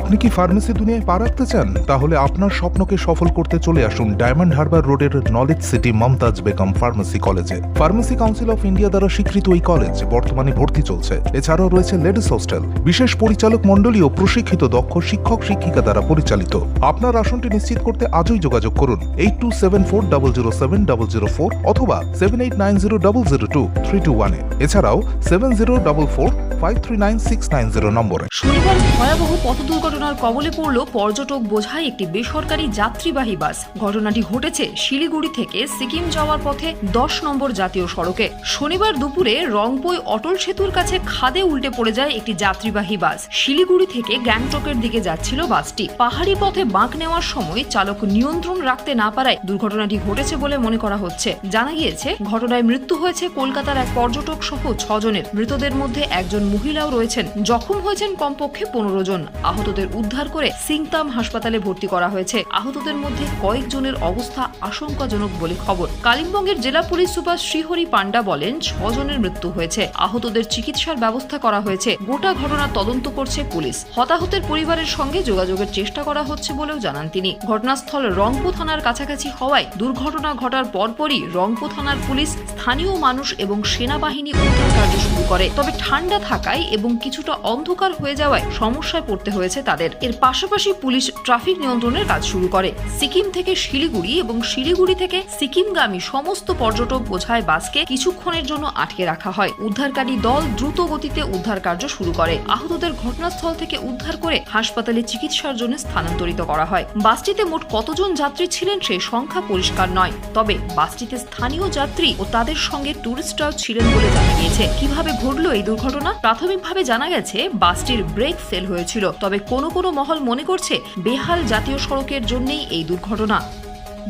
আপনি কি ফার্মেসি দুনিয়ায় পা রাখতে চান? তাহলে আপনার স্বপ্নকে সফল করতে চলে আসুন ডায়মন্ড হারবার রোডের knowledge city Mumtaz Begum pharmacy কলেজে। ফার্মেসি কাউন্সিল অফ ইন্ডিয়া দ্বারা স্বীকৃত এই কলেজ বর্তমানে ভর্তি চলছে। এছাড়াও রয়েছে লেডিস হোস্টেল, বিশেষ পরিচালক মণ্ডলী ও প্রশিক্ষিত দক্ষ শিক্ষক শিক্ষিকা দ্বারা পরিচালিত। আপনার আসনটি নিশ্চিত করতে আজই যোগাযোগ করুন 8274007004 অথবা 7890002321 এছাড়াও 7044539690 নম্বরে। শনিবার ভয়াবহ পথ দুর্ঘটনার কবলে পড়ল পর্যটক বোঝাই একটি বেসরকারি যাত্রীবাহী বাস। ঘটনাটি ঘটেছে শিলিগুড়ি থেকে সিকিম যাওয়ার পথে 10 নম্বর জাতীয় সড়কে। শনিবার দুপুরে রংপুই অটল সেতুর কাছে খাদে উল্টে পড়ে যায় একটি যাত্রীবাহী বাস। শিলিগুড়ি থেকে গ্যাংটকের দিকে যাচ্ছিল বাসটি। পাহাড়ি পথে বাঁক নেওয়ার সময় চালক নিয়ন্ত্রণ রাখতে না পারায় দুর্ঘটনাটি ঘটেছে বলে মনে করা হচ্ছে। জানা গিয়েছে ঘটনায় মৃত্যু হয়েছে কলকাতার এক পর্যটক সহ 6 জনের। মৃতদের মধ্যে একজন মহিলাও রয়েছেন। জখম হয়েছেন কমপক্ষে 15 জন। আহতদের উদ্ধার করে সিংতাম হাসপাতালে ভর্তি করা হয়েছে। আহতদের মধ্যে কয়েকজনের অবস্থা আশঙ্কাজনক বলে খবর। কালিম্পংয়ের জেলা পুলিশ সুপার শ্রীহরি পান্ডা বলেন 6 জনের মৃত্যু হয়েছে। আহতদের চিকিৎসার ব্যবস্থা করা হয়েছে। গোটা ঘটনা তদন্ত করছে পুলিশ। হতাহতের পরিবারের সঙ্গে যোগাযোগের চেষ্টা করা হচ্ছে বলেও জানান তিনি। ঘটনাস্থল রংপুর থানার কাছাকাছি হওয়ায় দুর্ঘটনা ঘটার পরপরই রংপুর থানার পুলিশ, স্থানীয় মানুষ এবং সেনাবাহিনী উদ্ধার কার্য শুরু করে। তবে ঠান্ডা থাকায় এবং কিছুটা অন্ধকার হয়ে যাওয়ায় সমস্যায় পড়তে হয়েছে তাদের। এর পাশাপাশি পুলিশ ট্রাফিক নিয়ন্ত্রণের কাজ শুরু করে। সিকিম থেকে শিলিগুড়ি এবং শিলিগুড়ি থেকে সিকিমগামী সমস্ত পর্যটক বোঝাই বাসকে কিছুক্ষণের জন্য আটকে রাখা হয়। উদ্ধারকারী দল দ্রুত গতিতে উদ্ধার কার্য শুরু করে। আহতদের ঘটনাস্থল থেকে উদ্ধার করে হাসপাতালে চিকিৎসার জন্য স্থানান্তরিত করা হয়। বাসটিতে মোট কতজন যাত্রী ছিলেন সে সংখ্যা পরিষ্কার নয়। তবে বাসটিতে স্থানীয় যাত্রী ও তাদের সঙ্গে টুরিস্টরাও ছিলেন বলে জানা গিয়েছে। কিভাবে ঘটলো এই দুর্ঘটনা? প্রাথমিকভাবে জানা গেছে বাসটির ব্রেক ফেল হয়েছিল। তবে কোনো কোনো মহল মনে করছে বেহাল জাতীয় সড়কের জন্যই এই দুর্ঘটনা।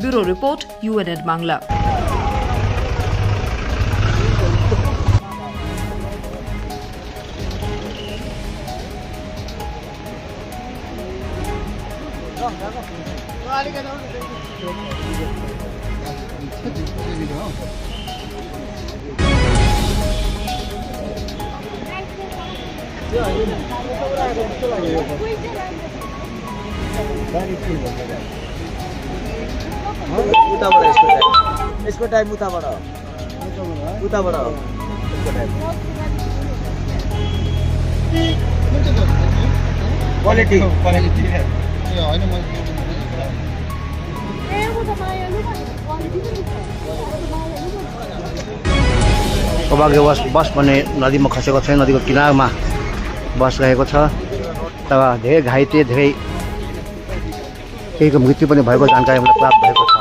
ব্যুরো রিপোর্ট, ইউএনএড বাংলা। इसको टाइम उता बढ़ाओ क्वालिटी है अभागे बस भने नदीमा खसेको छ। नदीको किनारमा बस रहेको छ। तर धेरै घाइते, धेरै केहीको मृत्यु पनि भएको जानकारी हामीलाई प्राप्त भएको छ।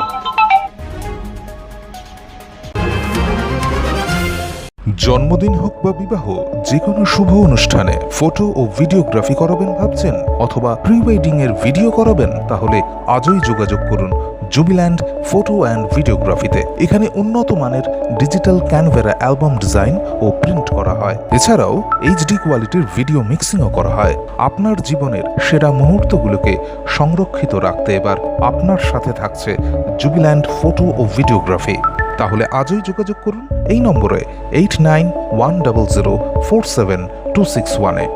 জন্মদিন হোক বা বিবাহ, যে কোনো শুভ অনুষ্ঠানে ফটো ও ভিডিওগ্রাফি করাবেন ভাবছেন অথবা প্রি ওয়েডিং এর ভিডিও করাবেন? তাহলে আজই যোগাযোগ করুন জুবিল্যান্ড ফটো অ্যান্ড ভিডিওগ্রাফিতে। এখানে উন্নত মানের ডিজিটাল ক্যানভেরা অ্যালবাম ডিজাইন ও প্রিন্ট করা হয়। এছাড়াও এইচডি কোয়ালিটির ভিডিও মিক্সিংও করা হয়। আপনার জীবনের সেরা মুহূর্তগুলোকে সংরক্ষিত রাখতে এবার আপনার সাথে থাকছে জুবিল্যান্ড ফটো ও ভিডিওগ্রাফি। তাহলে আজই যোগাযোগ করুন এই নম্বরে 8910047261-এ।